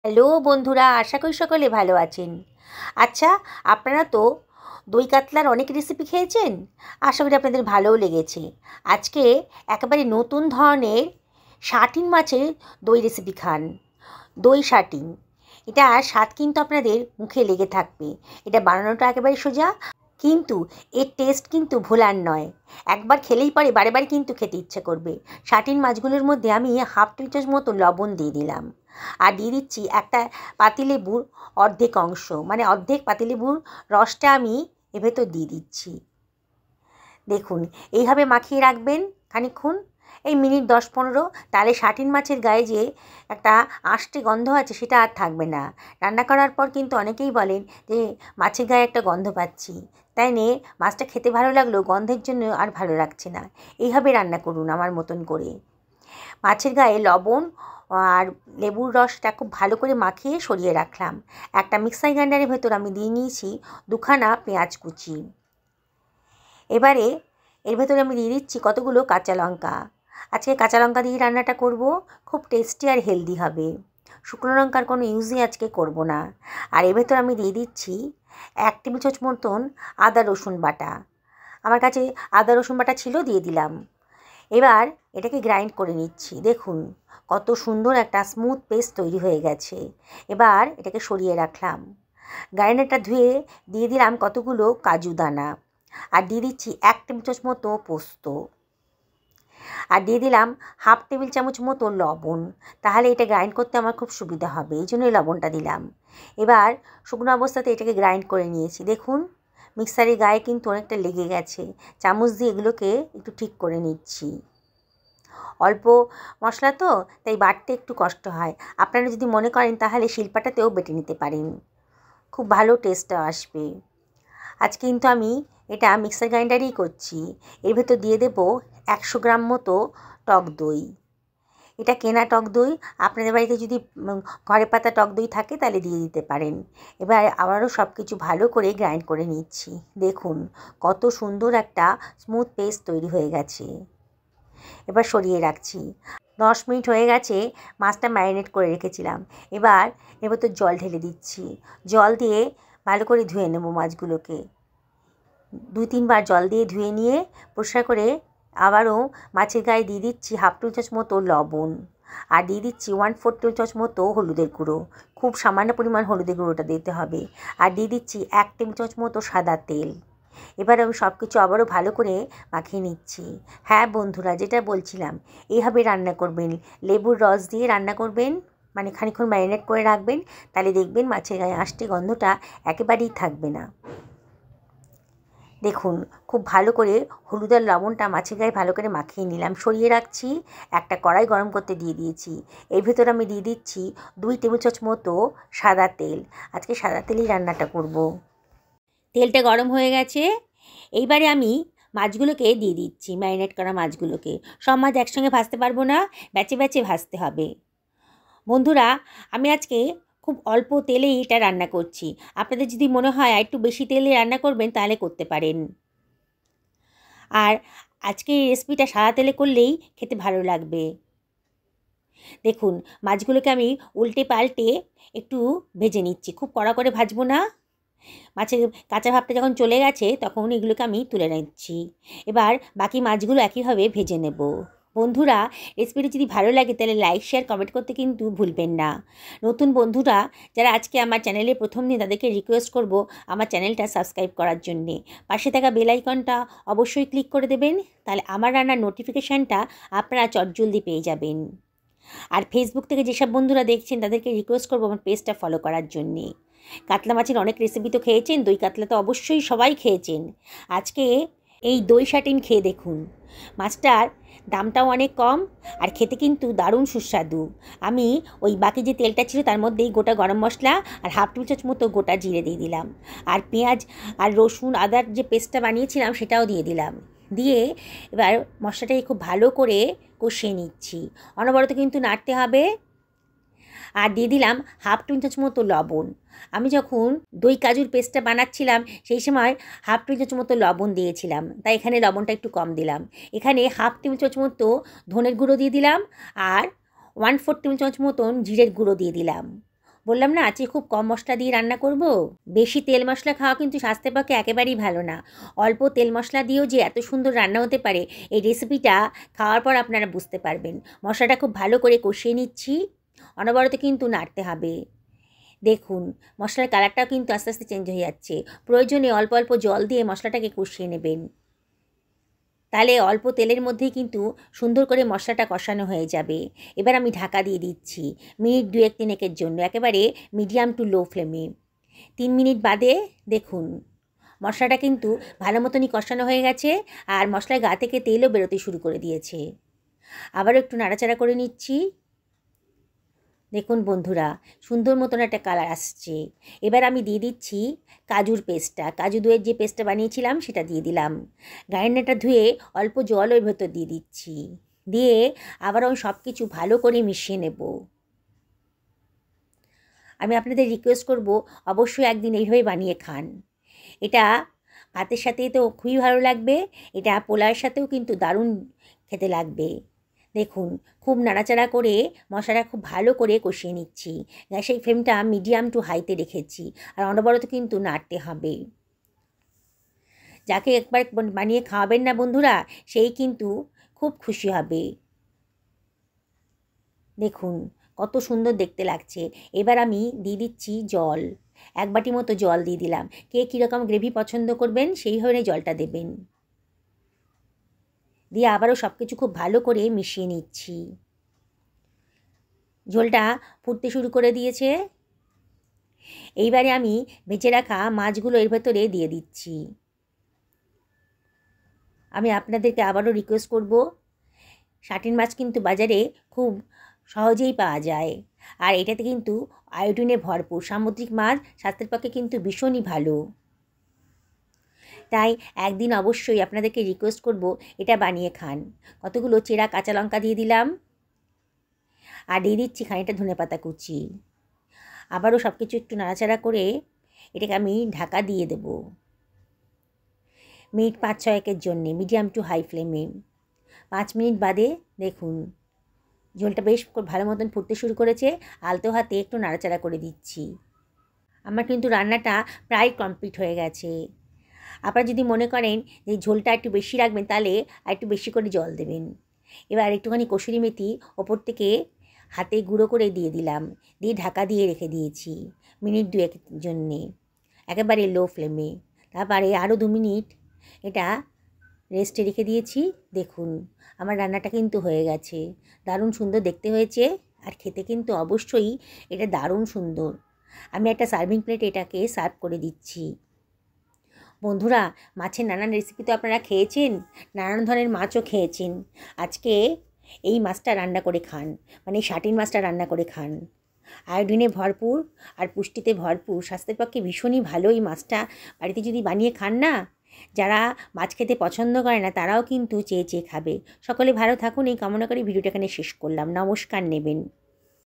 Hello বন্ধুরা, আশা করি সকলে ভালো আছেন। আচ্ছা, আপনারা তো দই কাতলার অনেক রেসিপি খেয়েছেন, আশা করি আপনাদের ভালোও লেগেছে। আজকে একেবারে নতুন ধরনের শাটিন মাছের দই রেসিপি খান। দই শাটিন, এটা স্বাদ কিন্তু আপনাদের মুখে লেগে থাকবে। এটা বানানোটা একেবারে সোজা, কিন্তু এর টেস্ট কিন্তু ভোলার নয়। একবার খেলেই পরে বারে বারে কিন্তু খেতে ইচ্ছে করবে। শাটিন মাছগুলোর মধ্যে আমি হাফ টি চামচ মতো লবণ দিয়ে দিলাম, আর দিয়ে দিচ্ছি একটা পাতিলেবুর অর্ধেক অংশ, মানে অর্ধেক পাতিলেবুর রসটা আমি এর ভেতর দিয়ে দিচ্ছি। দেখুন, এইভাবে মাখিয়ে রাখবেন খানিকক্ষণ, এই মিনিট 10-15। তাহলে শাটিন মাছের গায়ে যে একটা আষ্টে গন্ধ আছে সেটা আর থাকবে না। রান্না করার পর কিন্তু অনেকেই বলেন যে মাছের গায়ে একটা গন্ধ পাচ্ছি, তাই নিয়ে মাছটা খেতে ভালো লাগলেও গন্ধের জন্য আর ভালো লাগছে না। এইভাবে রান্না করুন আমার মতন করে। মাছের গায়ে লবণ আর লেবুর রসটা খুব ভালো করে মাখিয়ে সরিয়ে রাখলাম। একটা মিক্সার গ্রাইন্ডারের ভেতর আমি দিয়ে নিয়েছি দুখানা পেঁয়াজ কুচি। এবারে এর ভেতরে আমি দিয়ে দিচ্ছি কতগুলো কাঁচা লঙ্কা। আজকে কাঁচা লঙ্কা দিয়ে রান্নাটা করব, খুব টেস্টি আর হেলদি হবে। শুকনো লঙ্কার কোনো ইউজই আজকে করব না। আর এর ভেতর আমি দিয়ে দিচ্ছি 1 টেবিল চামচ মতন আদা রসুন বাটা। আমার কাছে আদা রসুন বাটা ছিল, দিয়ে দিলাম। এবার এটাকে গ্রাইন্ড করে নিচ্ছি। দেখুন কত সুন্দর একটা স্মুথ পেস্ট তৈরি হয়ে গেছে। এবার এটাকে সরিয়ে রাখলাম। গ্রাইন্ডারটা ধুয়ে দিয়ে দিলাম কতগুলো কাজু দানা, আর দিয়ে দিচ্ছি 1 টেবিল চামচ মতো পোস্ত, আর দিয়ে দিলাম হাফ টেবিল চামচ মতো লবণ। তাহলে এটা গ্রাইন্ড করতে আমার খুব সুবিধা হবে, এই জন্যই লবণটা দিলাম। এবার শুকনো অবস্থাতে এটাকে গ্রাইন্ড করে নিয়েছি। দেখুন মিক্সারের গায়ে কিন্তু অনেকটা লেগে গেছে, চামচ দিয়ে এগুলোকে একটু ঠিক করে নিচ্ছি। অল্প মশলা তো, তাই বাটতে একটু কষ্ট হয়। আপনারা যদি মনে করেন তাহলে শিলপাটাতেও বেটে নিতে পারেন, খুব ভালো টেস্টটা আসবে। আজ কিন্তু আমি এটা মিক্সার গ্রাইন্ডারেই করছি। এর ভেতর দিয়ে দেবো 100 গ্রাম মতো টক দই। এটা কেনা টক দই, আপনাদের বাড়িতে যদি ঘরে পাতা টক দই থাকে তাহলে দিয়ে দিতে পারেন। এবার আবারও সব কিছু ভালো করে গ্রাইন্ড করে নিচ্ছি। দেখুন কত সুন্দর একটা স্মুথ পেস্ট তৈরি হয়ে গেছে। এবার সরিয়ে রাখছি। 10 মিনিট হয়ে গেছে, মাছটা ম্যারিনেট করে রেখেছিলাম। এবার এর ভেতর জল ঢেলে দিচ্ছি। জল দিয়ে ভালো করে ধুয়ে নেব মাছগুলোকে। 2-3 বার জল দিয়ে ধুয়ে নিয়ে পরিষ্কার করে আবারও মাছের গায়ে দিয়ে দিচ্ছি হাফ টেবিল চামচ মতো লবণ, আর দিয়ে দিচ্ছি 1/4 টেবিল চামচ মতো হলুদের গুঁড়ো। খুব সামান্য পরিমাণ হলুদের গুঁড়োটা দিতে হবে। আর দিয়ে দিচ্ছি 1 টেবিল চামচ মতো সাদা তেল। এবার আমি সব কিছু আবারও ভালো করে মাখিয়ে নিচ্ছি। হ্যাঁ বন্ধুরা, যেটা বলছিলাম, এইভাবে রান্না করবেন, লেবুর রস দিয়ে রান্না করবেন, মানে খানিকক্ষণ ম্যারিনেট করে রাখবেন। তাহলে দেখবেন মাছের গায়ে আষ্টে গন্ধটা একেবারেই থাকবে না। দেখুন খুব ভালো করে হলুদ আর লবণটা মাছের গায়ে ভালো করে মাখিয়ে নিলাম, সরিয়ে রাখছি। একটা কড়াই গরম করতে দিয়ে দিয়েছি। এর ভেতরে আমি দিয়ে দিচ্ছি 2 টেবিল চামচ মতো সাদা তেল। আজকে সাদা তেলেই রান্নাটা করব। তেলটা গরম হয়ে গেছে, এইবারে আমি মাছগুলোকে দিয়ে দিচ্ছি, ম্যারিনেট করা মাছগুলোকে। সব মাছ একসঙ্গে ভাজতে পারবো না, ব্যাচে ব্যাচে ভাজতে হবে। বন্ধুরা, আমি আজকে খুব অল্প তেলেই এটা রান্না করছি। আপনাদের যদি মনে হয় আর একটু বেশি তেলে রান্না করবেন তাহলে করতে পারেন। আর আজকে এই রেসিপিটা সাদা তেলে করলেই খেতে ভালো লাগবে। দেখুন মাছগুলোকে আমি উল্টে পাল্টে একটু ভেজে নিচ্ছি, খুব কড়া করে ভাজবো না। মাছের কাঁচা ভাবটা যখন চলে গেছে তখন এগুলোকে আমি তুলে নিচ্ছি। এবার বাকি মাছগুলো একইভাবে ভেজে নেব। বন্ধুরা, রেসিপিটি যদি ভালো লাগে তাহলে লাইক শেয়ার কমেন্ট করতে কিন্তু ভুলবেন না। নতুন বন্ধুরা যারা আজকে আমার চ্যানেলে প্রথম দিন, তাদেরকে রিকোয়েস্ট করব আমার চ্যানেলটা সাবস্ক্রাইব করার জন্যে। পাশে থাকা বেল আইকনটা অবশ্যই ক্লিক করে দেবেন, তাহলে আমার রান্নার নোটিফিকেশানটা আপনারা চটজলদি পেয়ে যাবেন। আর ফেসবুক থেকে যেসব বন্ধুরা দেখছেন তাদেরকে রিকোয়েস্ট করবো আমার পেজটা ফলো করার জন্যে। কাতলা মাছের অনেক রেসিপি তো খেয়েছেন, দই কাতলা তো অবশ্যই সবাই খেয়েছেন। আজকে এই দই শাটিন খেয়ে দেখুন। মাছটার দামটাও অনেক কম, আর খেতে কিন্তু দারুণ সুস্বাদু। আমি ওই বাকি যে তেলটা ছিল তার মধ্যেই গোটা গরম মশলা আর হাফ টেবিল চামচ মতো গোটা জিরে দিয়ে দিলাম, আর পেঁয়াজ আর রসুন আদার যে পেস্টটা বানিয়েছিলাম সেটাও দিয়ে দিলাম। দিয়ে এবার মশলাটাকে খুব ভালো করে কষিয়ে নিচ্ছি, অনবরত কিন্তু নাড়তে হবে। আর দিয়ে দিলাম হাফ টেবিল চামচ মতো লবণ। আমি যখন দই কাজুর পেস্টটা বানাচ্ছিলাম সেই সময় হাফ টেবিল চামচ মতো লবণ দিয়েছিলাম, তাই এখানে লবণটা একটু কম দিলাম। এখানে হাফ টেবিল চামচ মতো ধনের গুঁড়ো দিয়ে দিলাম, আর 1/4 টেবিল চামচ মতন জিরের গুঁড়ো দিয়ে দিলাম। বললাম না আজকে খুব কম মশলা দিয়ে রান্না করব। বেশি তেল মশলা খাওয়া কিন্তু স্বাস্থ্যের পক্ষে একেবারেই ভালো না। অল্প তেল মশলা দিয়েও যে এত সুন্দর রান্না হতে পারে, এই রেসিপিটা খাওয়ার পর আপনারা বুঝতে পারবেন। মশলাটা খুব ভালো করে কষিয়ে নিচ্ছি, অনবরত কিন্তু নাড়তে হবে। দেখুন মশলার কালারটাও কিন্তু আস্তে আস্তে চেঞ্জ হয়ে যাচ্ছে। প্রয়োজনে অল্প অল্প জল দিয়ে মশলাটাকে কষিয়ে নেবেন, তাহলে অল্প তেলের মধ্যেই কিন্তু সুন্দর করে মশলাটা কষানো হয়ে যাবে। এবার আমি ঢাকা দিয়ে দিচ্ছি মিনিট 2-3 জন্য, একেবারে মিডিয়াম টু লো ফ্লেমে। 3 মিনিট বাদে দেখুন মশলাটা কিন্তু ভালো মতনই কষানো হয়ে গেছে, আর মশলার গা থেকে তেলও বেরোতে শুরু করে দিয়েছে। আবারও একটু নাড়াচাড়া করে নিচ্ছি। দেখুন বন্ধুরা, সুন্দর মতন একটা কালার আসছে। এবার আমি দিয়ে দিচ্ছি কাজুর পেস্টটা। কাজু দইয়ের যে পেস্টটা বানিয়েছিলাম সেটা দিয়ে দিলাম। গ্রাইন্ডারটা ধুয়ে অল্প জল ওর ভেতর দিয়ে দিচ্ছি, দিয়ে আবার আমি সব কিছু ভালো করে মিশিয়ে নেব। আমি আপনাদের রিকোয়েস্ট করব অবশ্যই একদিন এইভাবে বানিয়ে খান। এটা ভাতের সাথে তো খুবই ভালো লাগবে, এটা পোলাওয়ের সাথেও কিন্তু দারুণ খেতে লাগবে। দেখুন খুব নাড়াচাড়া করে মশলাটা খুব ভালো করে কষিয়ে নিচ্ছি। গ্যাসের ফ্লেমটা মিডিয়াম টু হাইতে রেখেছি, আর অনবরত কিন্তু নাড়তে হবে। যাকে একবার বানিয়ে খাওয়াবেন না বন্ধুরা, সেই কিন্তু খুব খুশি হবে। দেখুন কত সুন্দর দেখতে লাগছে। এবার আমি দিয়ে দিচ্ছি জল, 1 বাটি মতো জল দিয়ে দিলাম। কে কীরকম গ্রেভি পছন্দ করবেন সেই ধরনের জলটা দেবেন। দিয়ে আবারও সব কিছু খুব ভালো করে মিশিয়ে নিচ্ছি। ঝোলটা ফুটতে শুরু করে দিয়েছে। এইবারে আমি ভেজে রাখা মাছগুলো এর ভেতরে দিয়ে দিচ্ছি। আমি আপনাদেরকে আবারও রিকোয়েস্ট করব, শাটিন মাছ কিন্তু বাজারে খুব সহজেই পাওয়া যায়, আর এটাতে কিন্তু আয়োডিনে ভরপুর। সামুদ্রিক মাছ স্বাস্থ্যের পক্ষে কিন্তু ভীষণই ভালো। তাই একদিন অবশ্যই আপনাদেরকে রিকোয়েস্ট করব এটা বানিয়ে খান। কতগুলো চেরা কাঁচা লঙ্কা দিয়ে দিলাম, আর দিয়ে দিচ্ছি খানিকটা ধনেপাতা কুচি। আবারও সব কিছু একটু নাড়াচাড়া করে এটাকে আমি ঢাকা দিয়ে দেব মিনিট 5-6 জন্যে, মিডিয়াম টু হাই ফ্লেমে। 5 মিনিট বাদে দেখুন ঝোলটা বেশ ভালো মতন ফুটতে শুরু করেছে। আলতো হাতে একটু নাড়াচাড়া করে দিচ্ছি। আমার কিন্তু রান্নাটা প্রায় কমপ্লিট হয়ে গেছে। আপনারা যদি মনে করেন যে ঝোলটা একটু বেশি রাখবেন, তাহলে আর একটু বেশি করে জল দেবেন। এবার একটুখানি কসুরি মেথি ওপর থেকে হাতে গুঁড়ো করে দিয়ে দিলাম, দিয়ে ঢাকা দিয়ে রেখে দিয়েছি মিনিট 2 জন্যে, একেবারে লো ফ্লেমে। তারপরে আরও 2 মিনিট এটা রেস্টে রেখে দিয়েছি। দেখুন আমার রান্নাটা কিন্তু হয়ে গেছে, দারুণ সুন্দর দেখতে হয়েছে, আর খেতে কিন্তু অবশ্যই এটা দারুণ সুন্দর। আমি একটা সার্ভিং প্লেটে এটাকে সার্ভ করে দিচ্ছি। বন্ধুরা, মাছের নানান রেসিপি তো আপনারা খেয়েছেন, নানান ধরনের মাছও খেয়েছেন। আজকে এই মাছটা রান্না করে খান, মানে শাটিন মাছটা রান্না করে খান। আয়োডিনে ভরপুর আর পুষ্টিতে ভরপুর, স্বাস্থ্যের পক্ষে ভীষণই ভালো। এই মাছটা বাড়িতে যদি বানিয়ে খান না, যারা মাছ খেতে পছন্দ করে না তারাও কিন্তু চেয়ে চেয়ে খাবে। সকলে ভালো থাকুন এই কামনা করে ভিডিওটা এখানে শেষ করলাম। নমস্কার নেবেন।